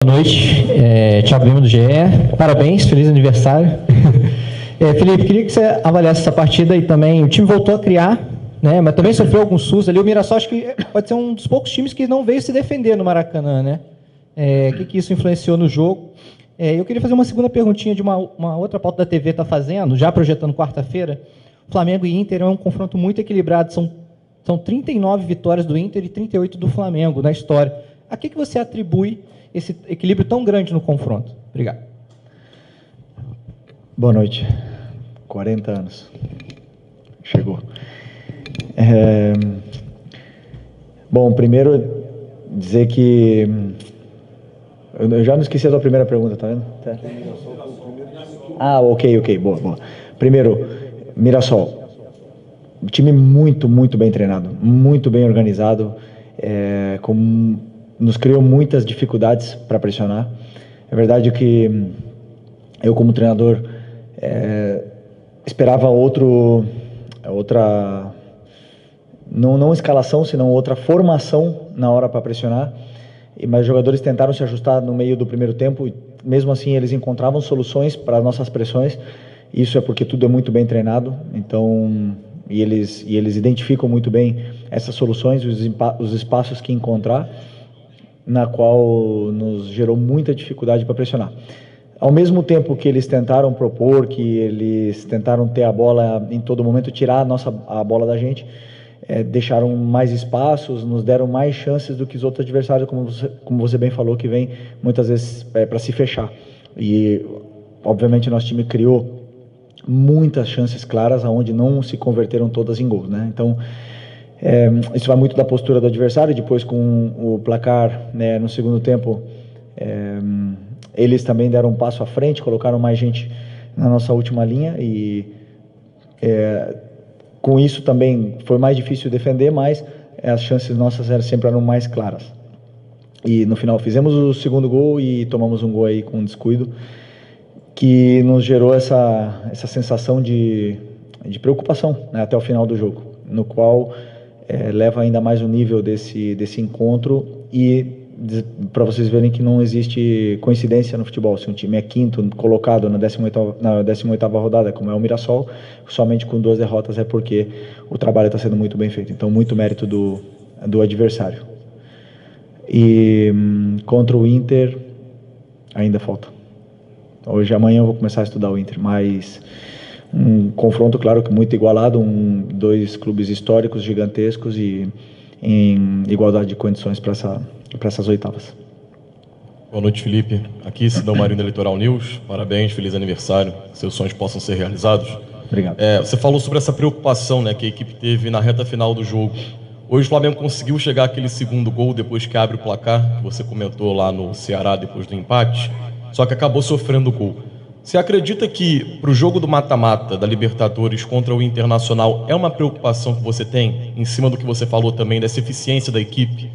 Boa noite, Thiago Lima do GE, parabéns, feliz aniversário. Felipe, queria que você avaliasse essa partida e também o time voltou a criar, né, mas também sofreu alguns sustos ali. O Mirassol acho que pode ser um dos poucos times que não veio se defender no Maracanã, né? O que isso influenciou no jogo? Eu queria fazer uma segunda perguntinha de uma outra pauta da TV está fazendo, já projetando quarta-feira. Flamengo e Inter é um confronto muito equilibrado, são 39 vitórias do Inter e 38 do Flamengo na história. A que você atribui esse equilíbrio tão grande no confronto? Obrigado. Boa noite. 40 anos. Chegou. Bom, primeiro dizer que... Eu já não esqueci a tua primeira pergunta, tá vendo? Tá. Ok. Boa. Primeiro, Mirassol. Time muito bem treinado, muito bem organizado, nos criou muitas dificuldades para pressionar. É verdade que eu, como treinador, esperava outra, não escalação, senão outra formação na hora para pressionar, mas os jogadores tentaram se ajustar no meio do primeiro tempo e mesmo assim eles encontravam soluções para as nossas pressões. Isso é porque tudo é muito bem treinado, então... E eles identificam muito bem essas soluções, os espaços que encontrar, na qual nos gerou muita dificuldade para pressionar. Ao mesmo tempo que eles tentaram propor, que eles tentaram ter a bola em todo momento, tirar a bola da gente, deixaram mais espaços, nos deram mais chances do que os outros adversários, como você bem falou, que vem muitas vezes para se fechar. E, obviamente, nosso time criou muitas chances claras, aonde não se converteram todas em gols, né? Então, isso vai muito da postura do adversário. Depois, com o placar, né, no segundo tempo, eles também deram um passo à frente, colocaram mais gente na nossa última linha e com isso também foi mais difícil defender, mas as chances nossas sempre eram mais claras. E no final fizemos o segundo gol e tomamos um gol aí com descuido, que nos gerou essa sensação de preocupação, né, até o final do jogo, no qual leva ainda mais o nível desse encontro e para vocês verem que não existe coincidência no futebol. Se um time é quinto colocado na 18ª rodada, como é o Mirassol, somente com 2 derrotas é porque o trabalho está sendo muito bem feito. Então, muito mérito do adversário. E contra o Inter, ainda falta. Amanhã eu vou começar a estudar o Inter, mas um confronto, claro que muito igualado, 2 clubes históricos gigantescos e em igualdade de condições para essas oitavas. Boa noite, Felipe. Aqui, Cidão Marinho da Litoral News. Parabéns, feliz aniversário. Seus sonhos possam ser realizados. Obrigado. Você falou sobre essa preocupação, né, que a equipe teve na reta final do jogo. Hoje o Flamengo conseguiu chegar àquele segundo gol depois que abre o placar, que você comentou lá no Ceará depois do empate, só que acabou sofrendo o gol. Você acredita que para o jogo do mata-mata da Libertadores contra o Internacional é uma preocupação que você tem, em cima do que você falou também, dessa eficiência da equipe,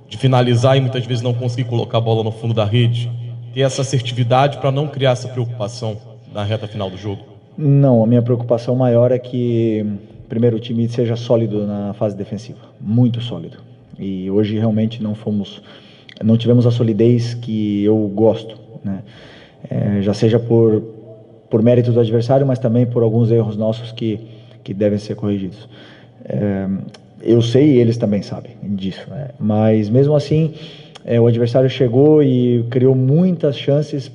de finalizar e muitas vezes não conseguir colocar a bola no fundo da rede, ter essa assertividade para não criar essa preocupação na reta final do jogo? Não, a minha preocupação maior é que, primeiro, o time seja sólido na fase defensiva, muito sólido. E hoje realmente não tivemos a solidez que eu gosto, né? Já seja por mérito do adversário, mas também por alguns erros nossos que devem ser corrigidos. Eu sei e eles também sabem disso, né? Mas mesmo assim, o adversário chegou e criou muitas chances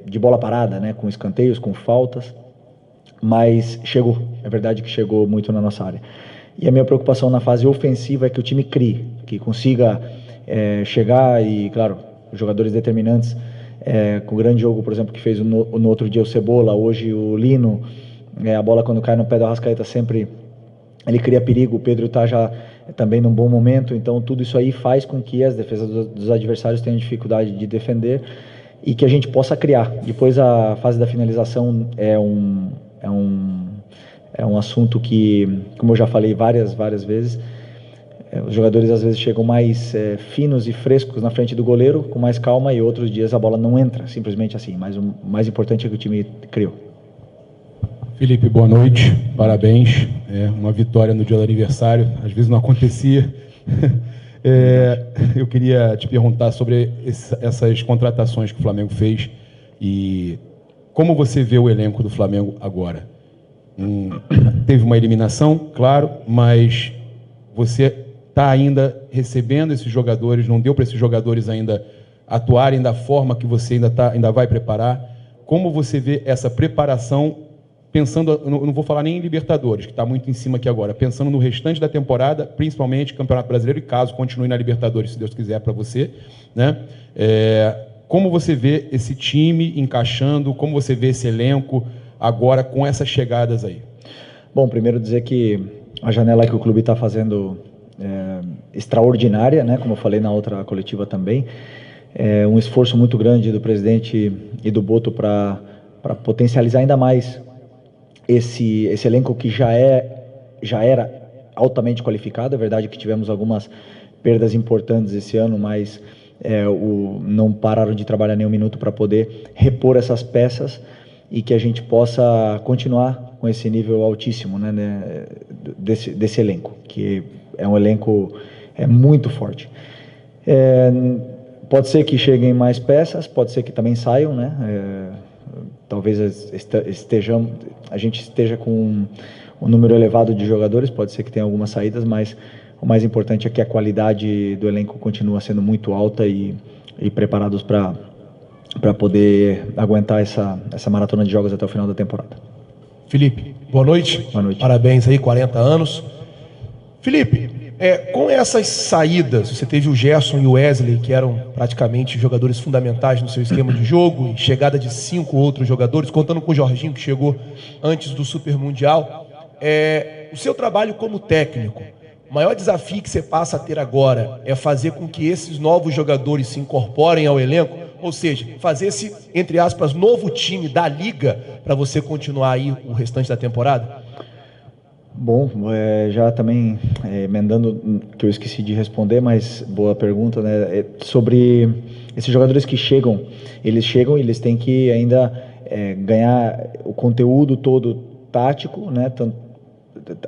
de bola parada, né? Com escanteios, com faltas, mas chegou, é verdade que chegou muito na nossa área. E a minha preocupação na fase ofensiva é que o time crie, que consiga chegar e, claro, os jogadores determinantes, com o grande jogo, por exemplo, que fez no outro dia o Cebola, hoje o Lino, a bola quando cai no pé do Arrascaeta sempre ele cria perigo. O Pedro está já também num bom momento, então tudo isso aí faz com que as defesas dos adversários tenham dificuldade de defender e que a gente possa criar. Depois a fase da finalização é um assunto que, como eu já falei várias vezes, os jogadores às vezes chegam mais finos e frescos na frente do goleiro, com mais calma, e outros dias a bola não entra, simplesmente assim. Mas o mais importante é que o time criou. Felipe, boa noite, parabéns. Uma vitória no dia do aniversário, às vezes não acontecia. Eu queria te perguntar sobre essas contratações que o Flamengo fez e como você vê o elenco do Flamengo agora. Teve uma eliminação, claro, mas você está ainda recebendo esses jogadores, não deu para esses jogadores ainda atuarem da forma que você ainda vai preparar. Como você vê essa preparação, pensando, eu não vou falar nem em Libertadores, que está muito em cima aqui agora, pensando no restante da temporada, principalmente Campeonato Brasileiro, e caso continue na Libertadores, se Deus quiser, para você, né? Como você vê esse time encaixando, como você vê esse elenco agora com essas chegadas aí? Bom, primeiro dizer que a janela que o clube está fazendo extraordinária, né? Como eu falei na outra coletiva também, um esforço muito grande do presidente e do Boto para potencializar ainda mais esse elenco que já era altamente qualificado. É verdade que tivemos algumas perdas importantes esse ano, mas não pararam de trabalhar nem um minuto para poder repor essas peças e que a gente possa continuar com esse nível altíssimo, né, desse elenco, que é um elenco muito forte. Pode ser que cheguem mais peças, pode ser que também saiam, né? Talvez a gente esteja com um número elevado de jogadores, pode ser que tenha algumas saídas, mas o mais importante é que a qualidade do elenco continua sendo muito alta e preparados para poder aguentar essa maratona de jogos até o final da temporada. Felipe, boa noite. Boa noite. Parabéns aí, 40 anos. Felipe, com essas saídas, você teve o Gerson e o Wesley, que eram praticamente jogadores fundamentais no seu esquema de jogo, e chegada de 5 outros jogadores, contando com o Jorginho, que chegou antes do Super Mundial. O seu trabalho como técnico, o maior desafio que você passa a ter agora é fazer com que esses novos jogadores se incorporem ao elenco, ou seja, fazer esse, entre aspas, novo time da Liga para você continuar aí o restante da temporada? Bom, já também emendando, que eu esqueci de responder, mas boa pergunta, né? Sobre esses jogadores que chegam, eles têm que ainda ganhar o conteúdo todo tático, né?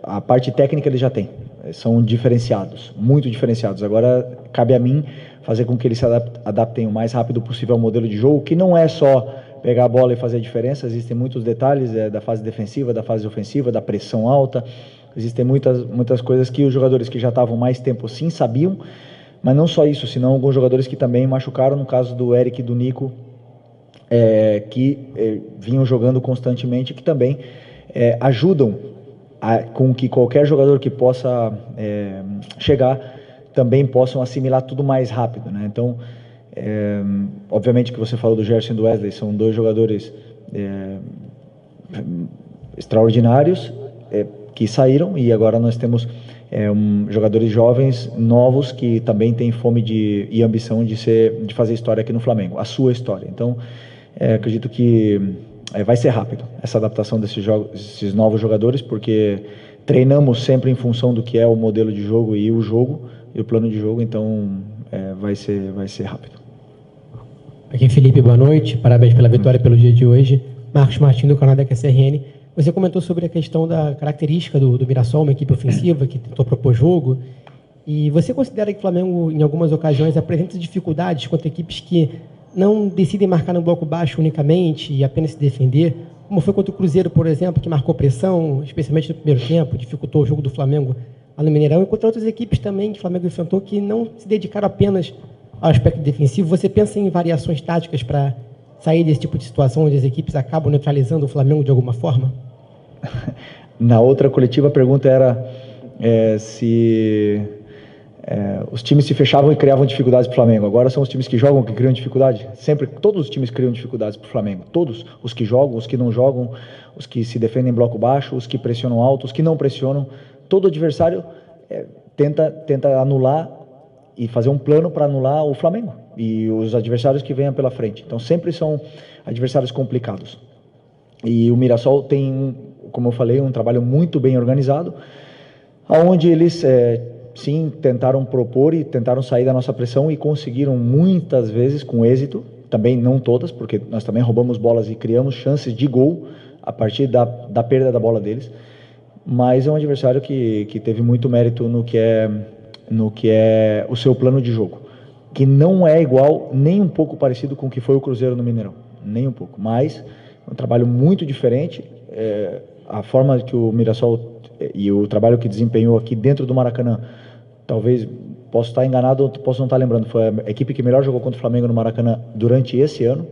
A parte técnica eles já têm, são diferenciados, muito diferenciados. Agora cabe a mim fazer com que eles se adaptem o mais rápido possível ao modelo de jogo, que não é só pegar a bola e fazer a diferença. Existem muitos detalhes da fase defensiva, da fase ofensiva, da pressão alta. Existem muitas coisas que os jogadores que já estavam mais tempo sim sabiam, mas não só isso, senão alguns jogadores que também machucaram, no caso do Eric e do Nico, que vinham jogando constantemente, que também ajudam com que qualquer jogador que possa chegar também possam assimilar tudo mais rápido, né? Então, obviamente que você falou do Gerson e do Wesley, são dois jogadores extraordinários que saíram, e agora nós temos jogadores jovens, novos, que também têm fome e ambição de fazer história aqui no Flamengo, a sua história. Então, acredito que vai ser rápido essa adaptação desses novos jogadores, porque treinamos sempre em função do que é o modelo de jogo e o plano de jogo, então vai ser rápido. Aqui Felipe, boa noite, parabéns pela vitória, pelo dia de hoje. Marcos Martins, do canal da QCRN. Você comentou sobre a questão da característica do Mirassol, uma equipe ofensiva que tentou propor jogo, e você considera que o Flamengo, em algumas ocasiões, apresenta dificuldades contra equipes que não decidem marcar no bloco baixo unicamente e apenas se defender, como foi contra o Cruzeiro, por exemplo, que marcou pressão, especialmente no primeiro tempo, dificultou o jogo do Flamengo lá no Mineirão, e contra outras equipes também que o Flamengo enfrentou que não se dedicaram apenas ao aspecto defensivo. Você pensa em variações táticas para sair desse tipo de situação onde as equipes acabam neutralizando o Flamengo de alguma forma? Na outra coletiva a pergunta era se os times se fechavam e criavam dificuldades para o Flamengo. Agora são os times que jogam que criam dificuldade? Sempre, todos os times criam dificuldades para o Flamengo. Todos, os que jogam, os que não jogam, os que se defendem em bloco baixo, os que pressionam alto, os que não pressionam. Todo adversário tenta anular e fazer um plano para anular o Flamengo e os adversários que venham pela frente. Então sempre são adversários complicados. E o Mirassol tem, como eu falei, um trabalho muito bem organizado, onde eles sim tentaram propor e tentaram sair da nossa pressão e conseguiram muitas vezes com êxito, também não todas, porque nós também roubamos bolas e criamos chances de gol a partir da perda da bola deles, mas é um adversário que teve muito mérito no que é no que é o seu plano de jogo, que não é igual, nem um pouco parecido com o que foi o Cruzeiro no Mineirão, nem um pouco, mas é um trabalho muito diferente. A forma que o Mirassol e o trabalho que desempenhou aqui dentro do Maracanã, talvez, posso estar enganado ou posso não estar lembrando, foi a equipe que melhor jogou contra o Flamengo no Maracanã durante esse ano,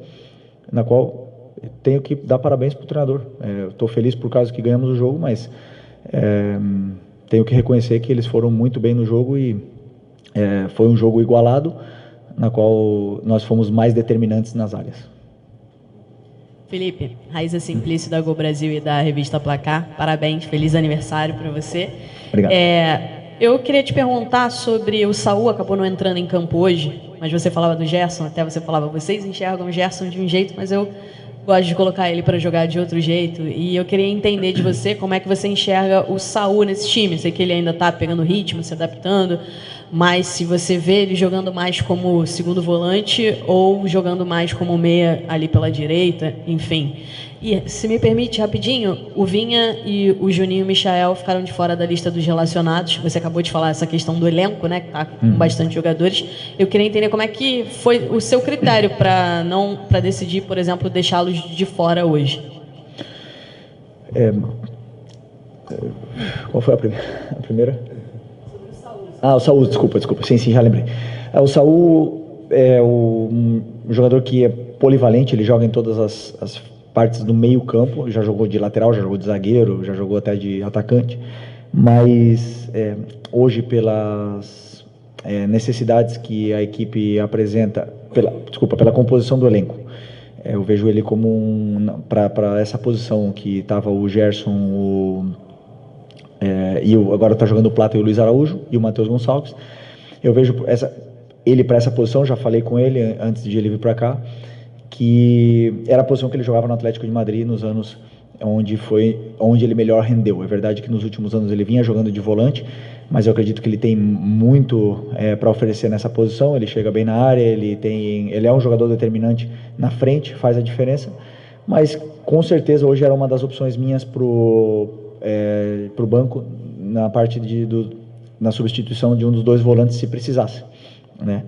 na qual tenho que dar parabéns para o treinador. Estou feliz por causa que ganhamos o jogo, mas tenho que reconhecer que eles foram muito bem no jogo e foi um jogo igualado, na qual nós fomos mais determinantes nas áreas. Felipe, Raíssa Simplício da Gol Brasil e da revista Placar, parabéns, feliz aniversário para você. Obrigado. Eu queria te perguntar sobre o Saul, acabou não entrando em campo hoje, mas você falava do Gerson, até você falava, vocês enxergam o Gerson de um jeito, mas eu gosto de colocar ele para jogar de outro jeito, e eu queria entender de você como é que você enxerga o Saul nesse time. Sei que ele ainda está pegando ritmo, se adaptando, mas se você vê ele jogando mais como segundo volante ou jogando mais como meia ali pela direita, enfim. E, se me permite, rapidinho, o Vinha e o Juninho Michael ficaram de fora da lista dos relacionados. Você acabou de falar essa questão do elenco, né, que está com bastante jogadores. Eu queria entender como é que foi o seu critério para decidir, por exemplo, deixá-los de fora hoje. Qual foi a primeira? O Saul, desculpa. Sim, já lembrei. O Saul é um jogador que é polivalente, ele joga em todas as partes do meio campo, já jogou de lateral, já jogou de zagueiro, já jogou até de atacante, mas hoje pelas necessidades que a equipe apresenta, pela composição do elenco, eu vejo ele como para essa posição que estava o Gerson, agora está jogando o Plata e o Luiz Araújo e o Matheus Gonçalves. Eu vejo ele para essa posição, já falei com ele antes de ele vir para cá, que era a posição que ele jogava no Atlético de Madrid nos anos onde ele melhor rendeu. É verdade que nos últimos anos ele vinha jogando de volante, mas eu acredito que ele tem muito para oferecer nessa posição. Ele chega bem na área, ele é um jogador determinante na frente, faz a diferença, mas com certeza hoje era uma das opções minhas pro banco na parte na substituição de um dos dois volantes se precisasse, né?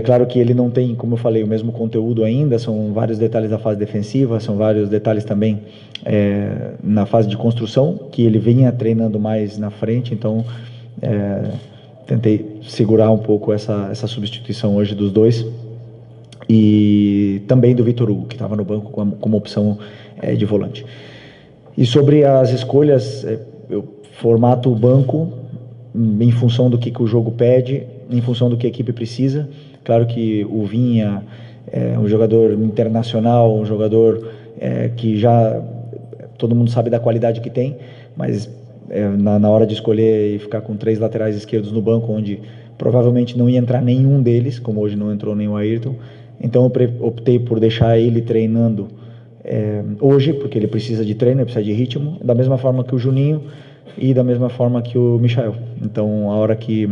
Claro que ele não tem, como eu falei, o mesmo conteúdo ainda, são vários detalhes da fase defensiva, são vários detalhes também na fase de construção, que ele vinha treinando mais na frente, então tentei segurar um pouco essa substituição hoje dos dois, e também do Vitor Hugo, que estava no banco como opção de volante. E sobre as escolhas, eu formato o banco em função do que o jogo pede, em função do que a equipe precisa. Claro que o Vinha é um jogador internacional, um jogador que já todo mundo sabe da qualidade que tem, mas na hora de escolher e ficar com 3 laterais esquerdos no banco, onde provavelmente não ia entrar nenhum deles, como hoje não entrou nem o Ayrton, então eu optei por deixar ele treinando hoje, porque ele precisa de treino, ele precisa de ritmo, da mesma forma que o Juninho e da mesma forma que o Michael. Então, a hora que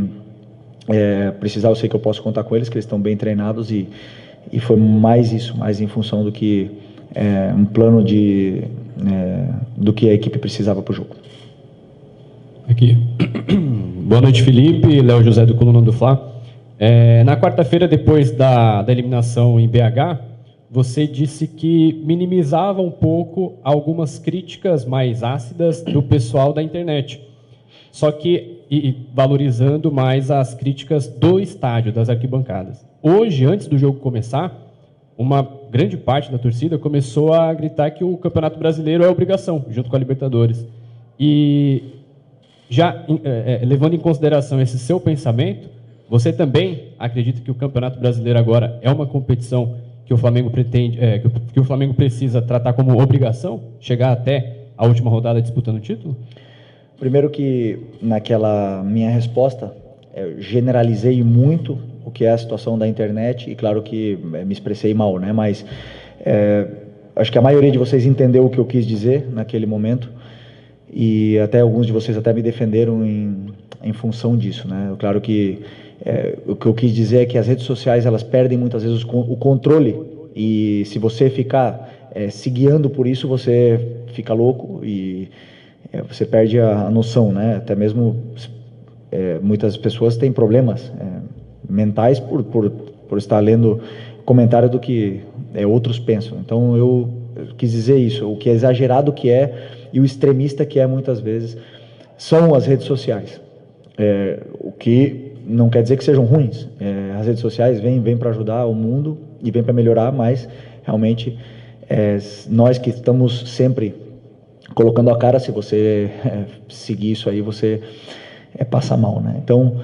precisar, eu sei que eu posso contar com eles, que eles estão bem treinados, e foi mais isso, mais em função do que um plano do que a equipe precisava para o jogo. Aqui. Boa noite, Felipe. Léo José do Coluna do Fla. Na quarta-feira, depois da eliminação em BH, você disse que minimizava um pouco algumas críticas mais ácidas do pessoal da internet, só que valorizando mais as críticas do estádio, das arquibancadas. Hoje, antes do jogo começar, uma grande parte da torcida começou a gritar que o Campeonato Brasileiro é obrigação, junto com a Libertadores. E já levando em consideração esse seu pensamento, você também acredita que o Campeonato Brasileiro agora é uma competição que o Flamengo pretende, que o Flamengo precisa tratar como obrigação, chegar até a última rodada disputando o título? Primeiro que naquela minha resposta, eu generalizei muito o que é a situação da internet, e claro que me expressei mal, né? Mas acho que a maioria de vocês entendeu o que eu quis dizer naquele momento, e até alguns de vocês até me defenderam em função disso, né? Claro que o que eu quis dizer é que as redes sociais, elas perdem muitas vezes o controle, e se você ficar se guiando por isso, você fica louco e você perde a noção, né? Até mesmo muitas pessoas têm problemas mentais por estar lendo comentário do que outros pensam. Então eu quis dizer isso, o que é exagerado que é e o extremista que é muitas vezes são as redes sociais. O que não quer dizer que sejam ruins. As redes sociais vêm para ajudar o mundo e vêm para melhorar, mas realmente nós que estamos sempre colocando a cara, se você seguir isso aí, você passa mal, né? Então,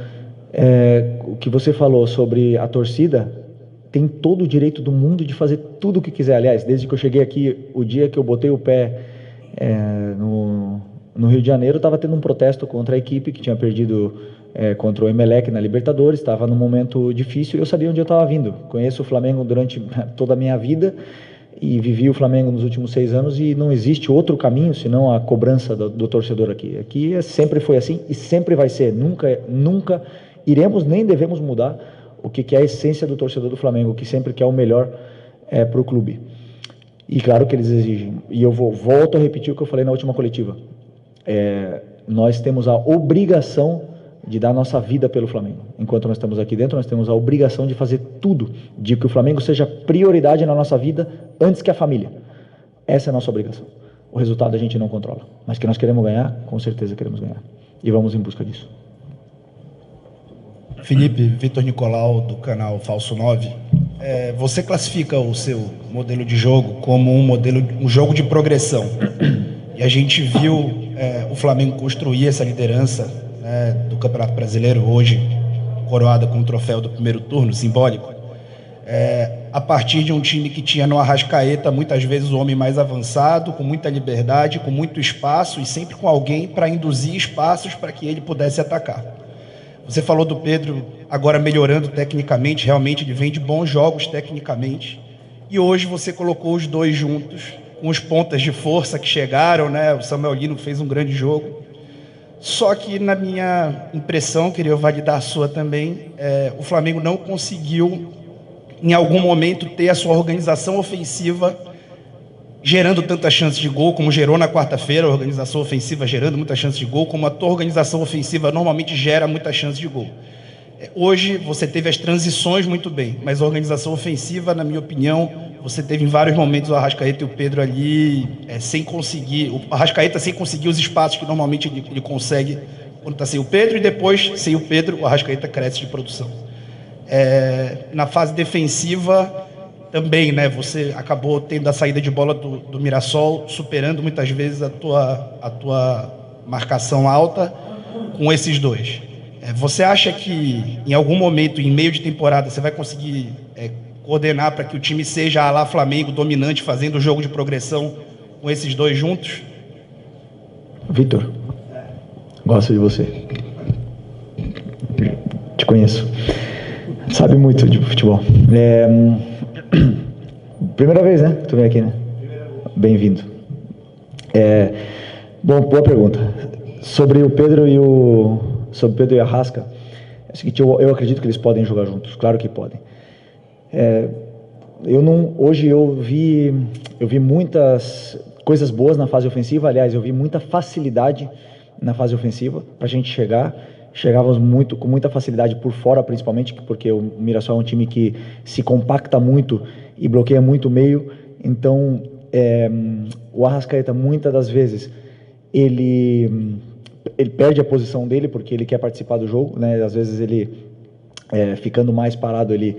o que você falou sobre a torcida, tem todo o direito do mundo de fazer tudo o que quiser. Aliás, desde que eu cheguei aqui, o dia que eu botei o pé no Rio de Janeiro, estava tendo um protesto contra a equipe que tinha perdido contra o Emelec na Libertadores, estava num momento difícil e eu sabia onde eu estava vindo. Conheço o Flamengo durante toda a minha vida e vivi o Flamengo nos últimos 6 anos e não existe outro caminho senão a cobrança do torcedor aqui. Aqui sempre foi assim e sempre vai ser. Nunca iremos nem devemos mudar o que é a essência do torcedor do Flamengo, que sempre quer o melhor para o clube. E claro que eles exigem. E eu volto a repetir o que eu falei na última coletiva. Nós temos a obrigação de dar nossa vida pelo Flamengo. Enquanto nós estamos aqui dentro, nós temos a obrigação de fazer tudo, de que o Flamengo seja prioridade na nossa vida antes que a família. Essa é a nossa obrigação. O resultado a gente não controla, mas que nós queremos ganhar, com certeza queremos ganhar. E vamos em busca disso. Felipe, Vitor Nicolau, do canal Falso 9. Você classifica o seu modelo de jogo como um jogo de progressão. E a gente viu o Flamengo construir essa liderança do Campeonato Brasileiro, hoje coroada com o troféu do primeiro turno, simbólico, a partir de um time que tinha no Arrascaeta muitas vezes o homem mais avançado, com muita liberdade, com muito espaço e sempre com alguém para induzir espaços para que ele pudesse atacar. Você falou do Pedro agora melhorando tecnicamente, realmente ele vem de bons jogos tecnicamente, e hoje você colocou os dois juntos, com os pontas de força que chegaram, né? O Samuel Lino fez um grande jogo. Só que, na minha impressão, queria validar a sua também, o Flamengo não conseguiu, em algum momento, ter a sua organização ofensiva gerando tantas chances de gol, como gerou na quarta-feira, a organização ofensiva gerando muitas chances de gol, como a tua organização ofensiva normalmente gera muitas chances de gol. Hoje, você teve as transições muito bem, mas a organização ofensiva, na minha opinião, você teve em vários momentos o Arrascaeta e o Pedro ali sem conseguir, o Arrascaeta sem conseguir os espaços que normalmente ele consegue quando está sem o Pedro, e depois, sem o Pedro, o Arrascaeta cresce de produção. Na fase defensiva, também, né, você acabou tendo a saída de bola do Mirassol, superando muitas vezes a tua marcação alta com esses dois. Você acha que em algum momento, em meio de temporada, você vai conseguir coordenar para que o time seja à la Flamengo, dominante, fazendo o jogo de progressão com esses dois juntos? Vitor, gosto de você. Te conheço. Sabe muito de futebol. Primeira vez, né? Tu vem aqui, né? Bem-vindo. Bom, boa pergunta. Sobre o Pedro e a Arrasca, é o seguinte, eu acredito que eles podem jogar juntos, claro que podem. Hoje eu vi muitas coisas boas na fase ofensiva, aliás, eu vi muita facilidade na fase ofensiva para a gente chegávamos com muita facilidade por fora, principalmente, porque o Mirassol é um time que se compacta muito e bloqueia muito o meio, então o Arrascaeta, muitas das vezes, ele perde a posição dele porque ele quer participar do jogo, né? Às vezes ele, ficando mais parado, ele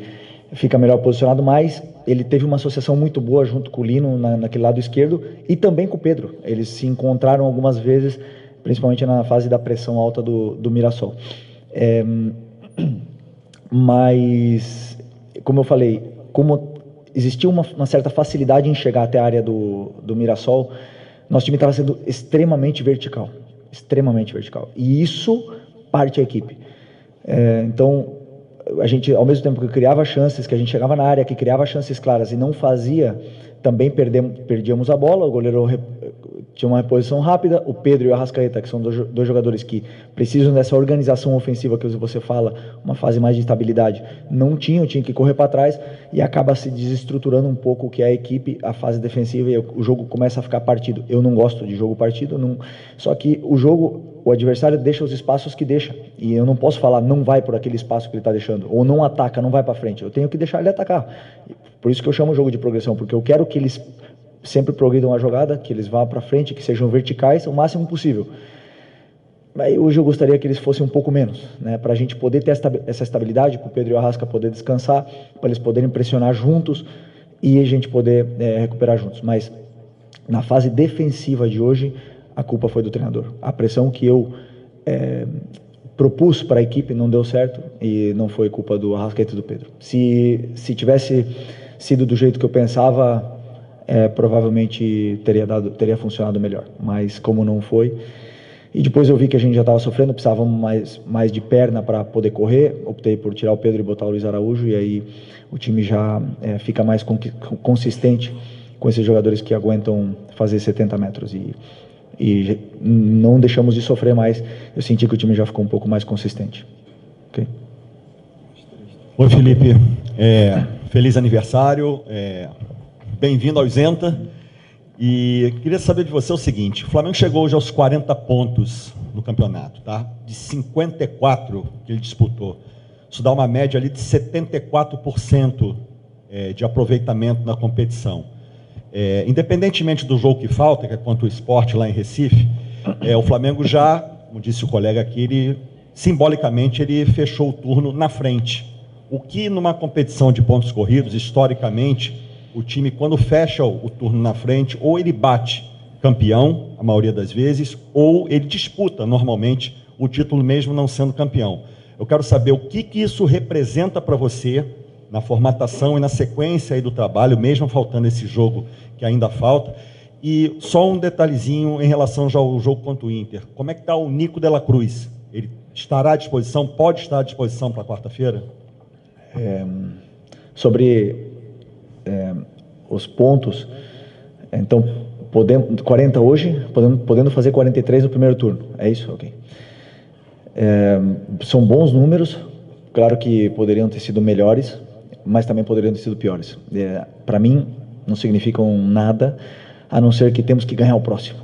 fica melhor posicionado, mas ele teve uma associação muito boa junto com o Lino naquele lado esquerdo e também com o Pedro. Eles se encontraram algumas vezes, principalmente na fase da pressão alta do Mirassol. Mas, como eu falei, como existia uma certa facilidade em chegar até a área do Mirassol, nosso time estava sendo extremamente vertical. E isso parte a equipe. Então, a gente, ao mesmo tempo que criava chances, que a gente chegava na área, que criava chances claras e não fazia também perdíamos a bola, o goleiro tinha uma reposição rápida, o Pedro e o Arrascaeta, que são dois jogadores que precisam dessa organização ofensiva que você fala, uma fase mais de estabilidade, não tinha que correr para trás e acaba se desestruturando um pouco o que é a equipe, a fase defensiva, e o jogo começa a ficar partido. Eu não gosto de jogo partido, só que o adversário deixa os espaços que deixa, e eu não posso falar não vai por aquele espaço que ele está deixando, ou não ataca, não vai para frente, eu tenho que deixar ele atacar. Por isso que eu chamo o jogo de progressão, porque eu quero que eles sempre progridam a jogada, que eles vá para frente, que sejam verticais o máximo possível. Mas hoje eu gostaria que eles fossem um pouco menos, né, para a gente poder ter essa estabilidade, para o Pedro e o Arrasca poder descansar, para eles poderem pressionar juntos e a gente poder recuperar juntos. Mas na fase defensiva de hoje, a culpa foi do treinador. A pressão que eu propus para a equipe não deu certo e não foi culpa do Arrascaeta e do Pedro. Se tivesse sido do jeito que eu pensava, provavelmente teria funcionado melhor, mas como não foi, e depois eu vi que a gente já estava sofrendo, precisávamos mais de perna para poder correr, optei por tirar o Pedro e botar o Luiz Araújo, e aí o time já fica mais consistente com esses jogadores que aguentam fazer 70 metros, e não deixamos de sofrer mais. Eu senti que o time já ficou um pouco mais consistente. Okay? Oi, Felipe, feliz aniversário, bem-vindo ao Isenta, e queria saber de você o seguinte: o Flamengo chegou hoje aos 40 pontos no campeonato, tá? De 54 que ele disputou, isso dá uma média ali de 74% de aproveitamento na competição. Independentemente do jogo que falta, que é contra o Sport lá em Recife, o Flamengo já, como disse o colega aqui, simbolicamente ele fechou o turno na frente. O que numa competição de pontos corridos, historicamente, o time, quando fecha o turno na frente, ou ele bate campeão, a maioria das vezes, ou ele disputa, normalmente, o título mesmo não sendo campeão. Eu quero saber o que isso representa para você, na formatação e na sequência aí do trabalho, mesmo faltando esse jogo que ainda falta. E só um detalhezinho em relação já ao jogo contra o Inter. Como é que está o Nico de la Cruz? Ele estará à disposição, pode estar à disposição para quarta-feira? Sobre os pontos, então, 40 hoje, podendo fazer 43 no primeiro turno, é isso? Ok. São bons números, claro que poderiam ter sido melhores, mas também poderiam ter sido piores. Para mim, não significam nada, a não ser que temos que ganhar o próximo,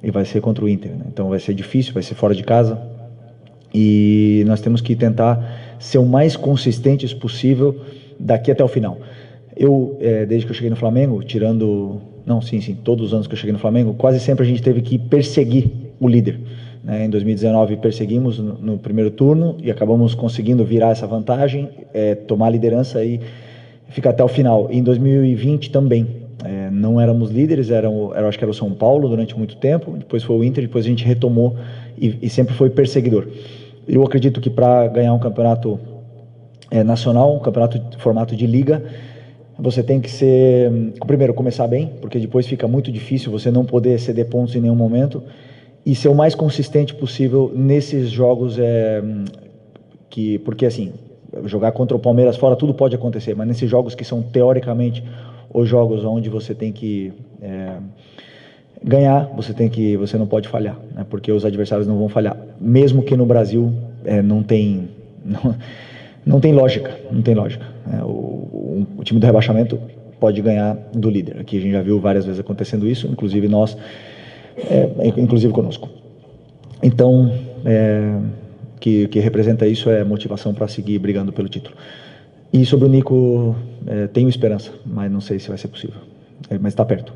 e vai ser contra o Inter, né? Então vai ser difícil, vai ser fora de casa, e nós temos que tentar ser o mais consistentes possível daqui até o final. Desde que eu cheguei no Flamengo, todos os anos que eu cheguei no Flamengo, quase sempre a gente teve que perseguir o líder, né? Em 2019 perseguimos no primeiro turno e acabamos conseguindo virar essa vantagem, tomar a liderança e ficar até o final. E em 2020 também, não éramos líderes, acho que era o São Paulo durante muito tempo, depois foi o Inter, depois a gente retomou e sempre foi perseguidor. Eu acredito que para ganhar um campeonato nacional, um campeonato de formato de liga, você tem que primeiro começar bem, porque depois fica muito difícil você não poder ceder pontos em nenhum momento, e ser o mais consistente possível nesses jogos, porque assim, jogar contra o Palmeiras fora tudo pode acontecer, mas nesses jogos que são teoricamente os jogos onde você tem que ganhar, você não pode falhar, né? Porque os adversários não vão falhar, mesmo que no Brasil não tem lógica, o time do rebaixamento pode ganhar do líder. Aqui a gente já viu várias vezes acontecendo isso, inclusive nós, inclusive conosco. Então, que representa isso é motivação para seguir brigando pelo título. E sobre o Nico, tenho esperança, mas não sei se vai ser possível. Mas está perto.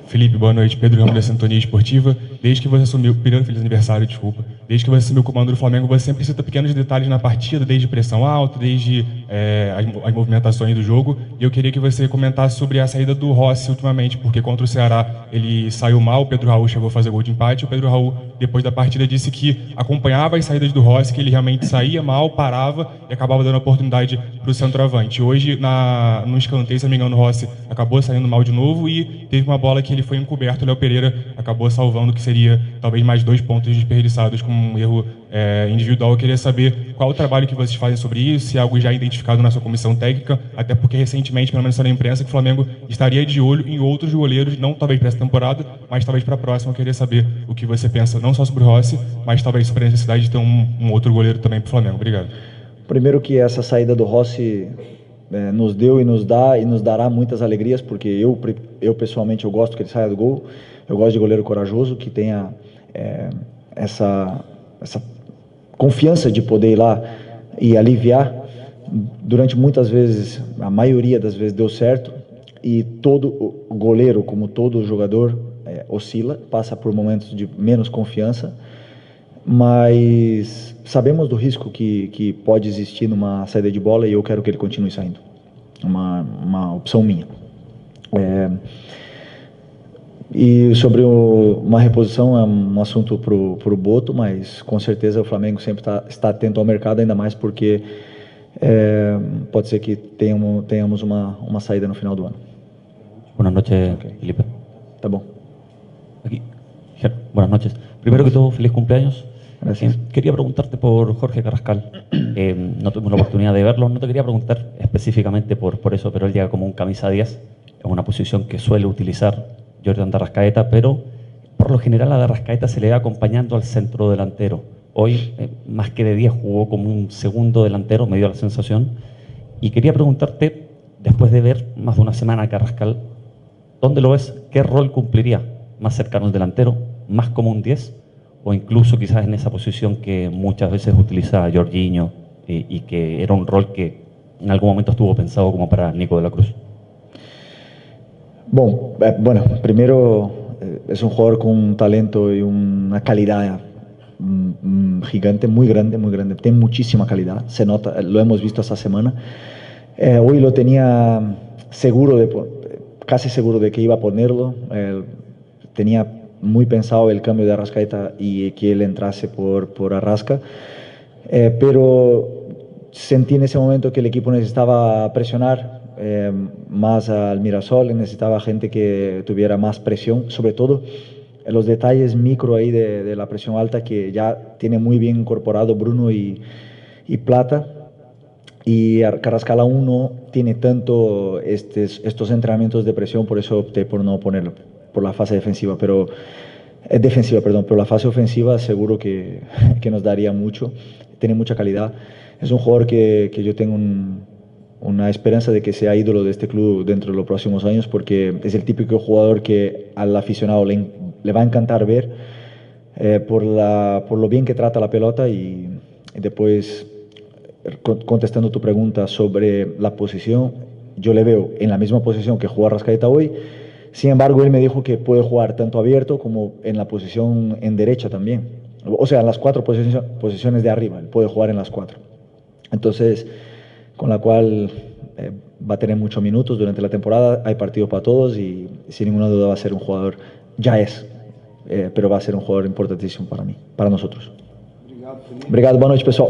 Felipe, boa noite. Pedro Ramos da Sintonia Esportiva. Desde que você assumiu, primeiro feliz aniversário, desculpa. Desde que você assumiu o comando do Flamengo, você sempre cita pequenos detalhes na partida, desde pressão alta, desde as movimentações do jogo. E eu queria que você comentasse sobre a saída do Rossi ultimamente, porque contra o Ceará ele saiu mal, o Pedro Raul chegou a fazer gol de empate. O Pedro Raul, depois da partida, disse que acompanhava as saídas do Rossi, que ele realmente saía mal, parava e acabava dando oportunidade para o centroavante. Hoje, no escanteio, se não me engano, o Rossi acabou saindo mal de novo e teve uma bola que ele foi encoberto, o Léo Pereira acabou salvando, que seria seria talvez mais 2 pontos desperdiçados com um erro individual. Eu queria saber qual o trabalho que vocês fazem sobre isso, se é algo já identificado na sua comissão técnica, até porque recentemente, pelo menos saiu na imprensa, que o Flamengo estaria de olho em outros goleiros, não talvez para essa temporada, mas talvez para a próxima. Eu queria saber o que você pensa, não só sobre o Rossi, mas talvez sobre a necessidade de ter um outro goleiro também para o Flamengo. Obrigado. Primeiro que essa saída do Rossi nos deu e nos dá e nos dará muitas alegrias, porque eu pessoalmente eu gosto que ele saia do gol. Eu gosto de goleiro corajoso, que tenha essa confiança de poder ir lá e aliviar. Durante muitas vezes, a maioria das vezes deu certo, e todo goleiro, como todo jogador, oscila, passa por momentos de menos confiança, mas sabemos do risco que pode existir numa saída de bola, e eu quero que ele continue saindo. Uma opção minha. E sobre uma reposição, é um assunto para o Boto, mas com certeza o Flamengo sempre está atento ao mercado, ainda mais porque pode ser que tenhamos uma saída no final do ano. Buenas noches, Felipe. Tá bom. Aquí. Buenas noches. Primero que todo, feliz cumpleaños. Gracias. Quería preguntarte por Jorge Carrascal. No tuvimos la oportunidad de verlo. No te quería preguntar específicamente por eso, pero él llega como un camisa 10. Es una posición que suele utilizar Jordan de Arrascaeta, pero por lo general a de Arrascaeta se le va acompañando al centro delantero. Hoy, más que de 10, jugó como un segundo delantero, me dio la sensación. Y quería preguntarte, después de ver más de una semana a Carrascal, ¿dónde lo ves? ¿Qué rol cumpliría? ¿Más cercano al delantero? ¿Más como un 10? ¿O incluso quizás en esa posición que muchas veces utiliza Jorginho y que era un rol que en algún momento estuvo pensado como para Nico de la Cruz? Bueno, primero es un jugador con un talento y una calidad gigante, muy grande, tiene muchísima calidad, se nota, lo hemos visto esta semana. Hoy lo tenía casi seguro de que iba a ponerlo, tenía muy pensado el cambio de Arrascaeta y que él entrase por Arrasca, pero sentí en ese momento que el equipo necesitaba presionar más al Mirasol, necesitaba gente que tuviera más presión, sobre todo los detalles micro ahí de la presión alta que ya tiene muy bien incorporado Bruno y Plata, y Carrascal aún no tiene tanto estos entrenamientos de presión, por eso opté por no ponerlo por la fase defensiva, pero la fase ofensiva seguro que nos daría mucho, tiene mucha calidad, es un jugador que yo tengo una esperanza de que sea ídolo de este club dentro de los próximos años, porque es el típico jugador que al aficionado le va a encantar ver por lo bien que trata la pelota. Y después, contestando tu pregunta sobre la posición, yo le veo en la misma posición que jugó Arrascaeta hoy. Sin embargo, él me dijo que puede jugar tanto abierto como en la posición en derecha también, o sea, en las 4 posiciones de arriba, él puede jugar en las 4. Entonces, con la cual va a tener muchos minutos durante la temporada, hay partido para todos y sin ninguna duda va a ser un jugador, pero va a ser un jugador importantísimo para mí, para nosotros. Obrigado, boa noite, pessoal.